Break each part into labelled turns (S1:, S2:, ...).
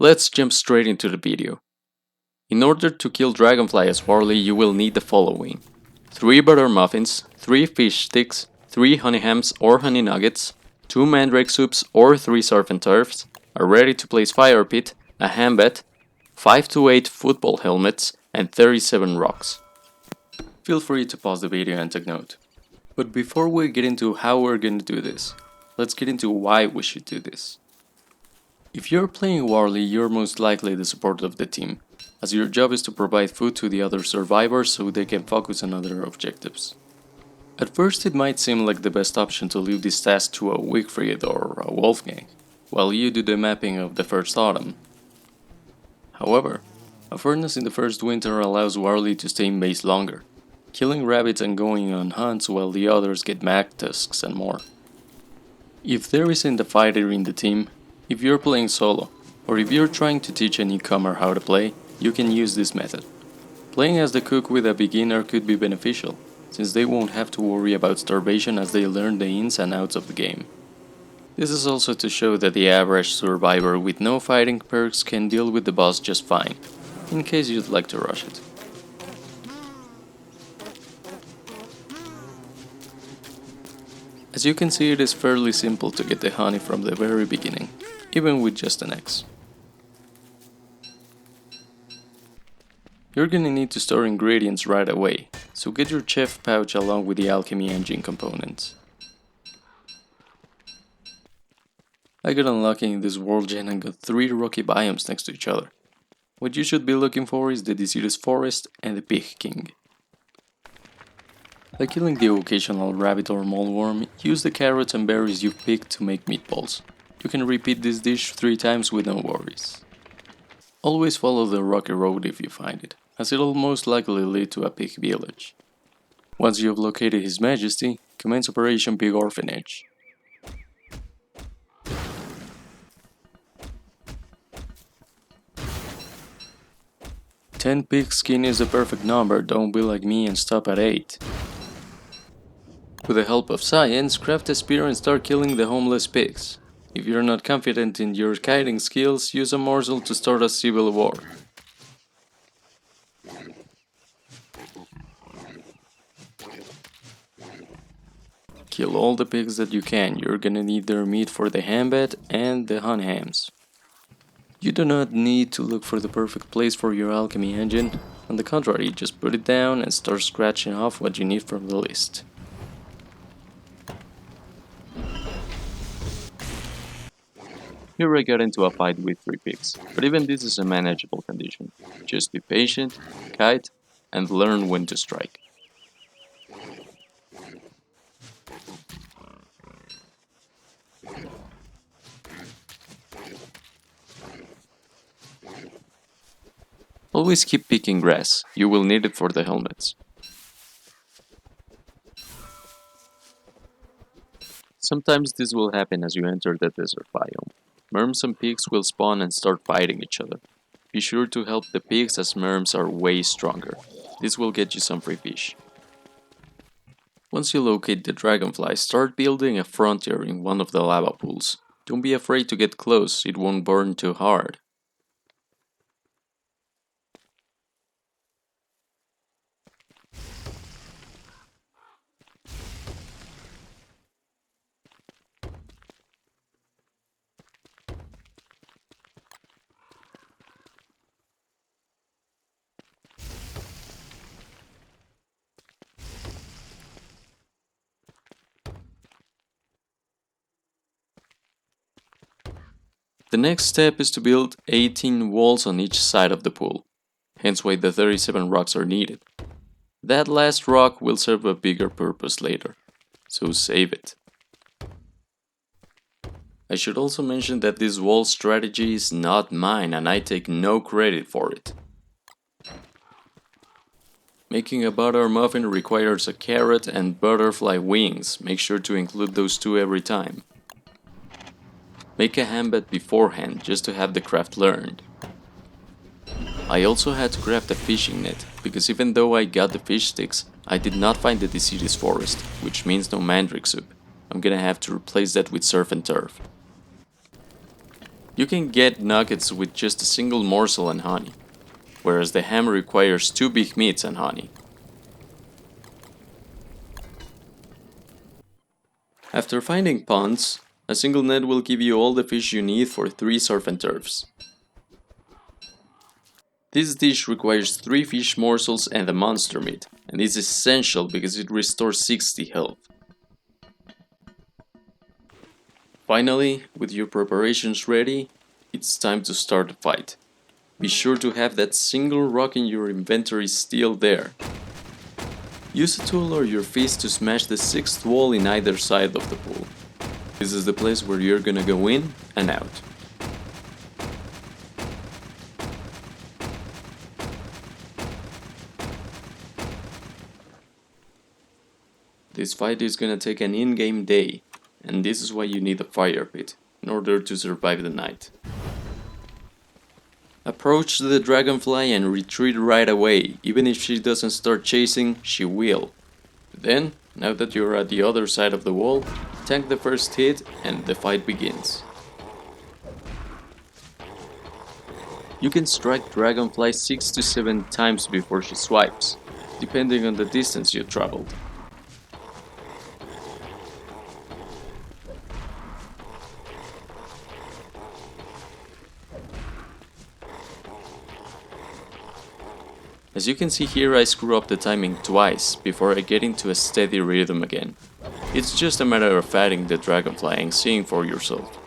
S1: Let's jump straight into the video. In order to kill Dragonfly as Warley, you will need the following: 3 butter muffins, 3 fish sticks, 3 honey hams or honey nuggets, 2 mandrake soups or 3 surf and turfs, a ready to place fire pit, a ham bat, 5 to 8 football helmets, and 37 rocks. Feel free to pause the video and take note. But before we get into how we're going to do this, let's get into why we should do this. If you're playing Warley, you're most likely the support of the team, as your job is to provide food to the other survivors so they can focus on other objectives. At first it might seem like the best option to leave this task to a Wickfried or a Wolfgang, while you do the mapping of the first autumn. However, a furnace in the first winter allows Warley to stay in base longer, killing rabbits and going on hunts while the others get mag tusks and more. If there isn't a fighter in the team, if you're playing solo, or if you're trying to teach a newcomer how to play, you can use this method. Playing as the cook with a beginner could be beneficial, since they won't have to worry about starvation as they learn the ins and outs of the game. This is also to show that the average survivor with no fighting perks can deal with the boss just fine, in case you'd like to rush it. As you can see, it is fairly simple to get the honey from the very beginning, even with just an axe. You're gonna need to store ingredients right away, so get your chef pouch along with the alchemy engine components. I got unlucky in this world gen and got 3 rocky biomes next to each other. What you should be looking for is the deciduous forest and the pig king. By killing the occasional rabbit or moleworm, use the carrots and berries you've picked to make meatballs. You can repeat this dish 3 times with no worries. Always follow the rocky road if you find it, as it'll most likely lead to a pig village. Once you've located His Majesty, commence Operation Pig Orphanage. "10 pig skin is the perfect number, don't be like me and stop at 8. With the help of science, craft a spear and start killing the homeless pigs. If you're not confident in your kiting skills, use a morsel to start a civil war. Kill all the pigs that you can, you're gonna need their meat for the ham bat and the honey hams. You do not need to look for the perfect place for your alchemy engine. On the contrary, just put it down and start scratching off what you need from the list. Here I got into a fight with 3 pigs, but even this is a manageable condition. Just be patient, kite, and learn when to strike. Always keep picking grass, you will need it for the helmets. Sometimes this will happen as you enter the desert biome. Merms and pigs will spawn and start fighting each other. Be sure to help the pigs as merms are way stronger. This will get you some free fish. Once you locate the Dragonfly, start building a frontier in one of the lava pools. Don't be afraid to get close, it won't burn too hard. The next step is to build 18 walls on each side of the pool, hence why the 37 rocks are needed. That last rock will serve a bigger purpose later, so save it. I should also mention that this wall strategy is not mine and I take no credit for it. Making a butter muffin requires a carrot and butterfly wings, make sure to include those 2 every time. Make a ham bat beforehand, just to have the craft learned. I also had to craft a fishing net, because even though I got the fish sticks, I did not find the deciduous forest, which means no mandrake soup. I'm gonna have to replace that with surf and turf. You can get nuggets with just a single morsel and honey, whereas the ham requires 2 big meats and honey. After finding ponds, a single net will give you all the fish you need for 3 surf and turfs. This dish requires 3 fish morsels and a monster meat, and is essential because it restores 60 health. Finally, with your preparations ready, it's time to start the fight. Be sure to have that single rock in your inventory still there. Use a tool or your fist to smash the 6th wall in either side of the pool. This is the place where you're gonna go in and out. This fight is gonna take an in-game day, and this is why you need a fire pit, in order to survive the night. Approach the Dragonfly and retreat right away. Even if she doesn't start chasing, she will. Then, now that you're at the other side of the wall, tank the first hit and the fight begins. You can strike Dragonfly 6 to 7 times before she swipes, depending on the distance you traveled. As you can see here, I screw up the timing twice before I get into a steady rhythm again. It's just a matter of fighting the Dragonfly and seeing for yourself.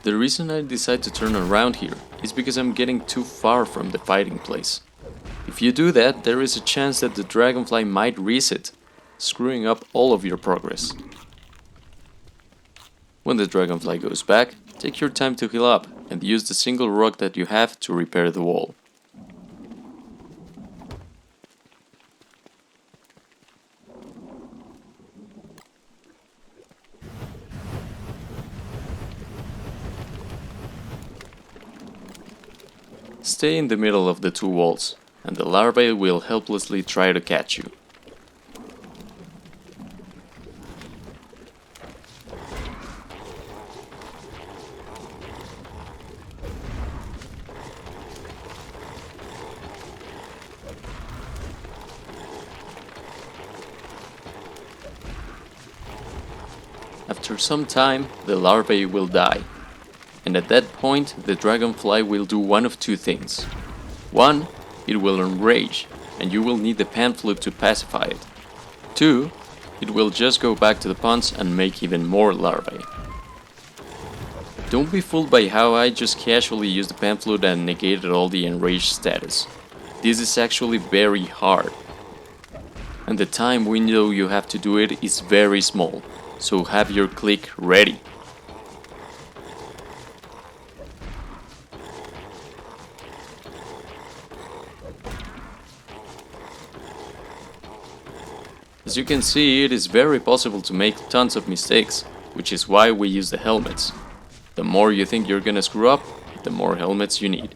S1: The reason I decide to turn around here is because I'm getting too far from the fighting place. If you do that, there is a chance that the Dragonfly might reset, screwing up all of your progress. When the Dragonfly goes back, take your time to heal up and use the single rock that you have to repair the wall. Stay in the middle of the 2 walls, and the larvae will helplessly try to catch you. After some time, the larvae will die. And at that point, the Dragonfly will do one of 2 things. 1. It will enrage, and you will need the pan flute to pacify it. 2. It will just go back to the ponds and make even more larvae. Don't be fooled by how I just casually used the pan flute and negated all the enraged status. This is actually very hard. And the time window you have to do it is very small, so have your click ready. As you can see, it is very possible to make tons of mistakes, which is why we use the helmets. The more you think you're gonna screw up, the more helmets you need.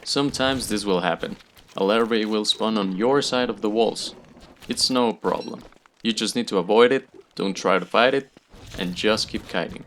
S1: Sometimes this will happen. A larvae will spawn on your side of the walls. It's no problem. You just need to avoid it, don't try to fight it, and just keep kiting.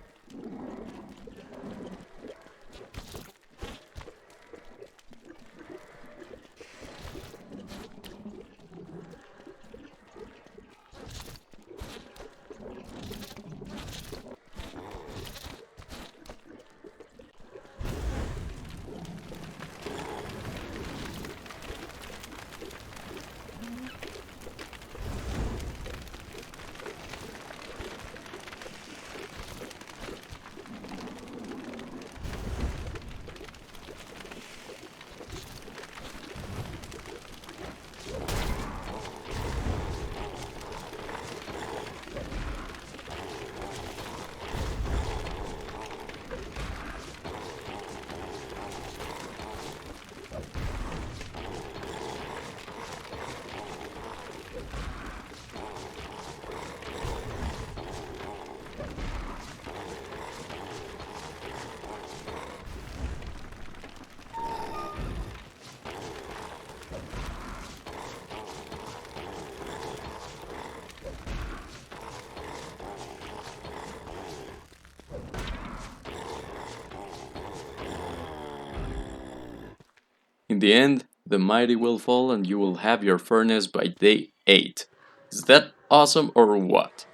S1: In the end, the mighty will fall and you will have your furnace by day 8. Is that awesome or what?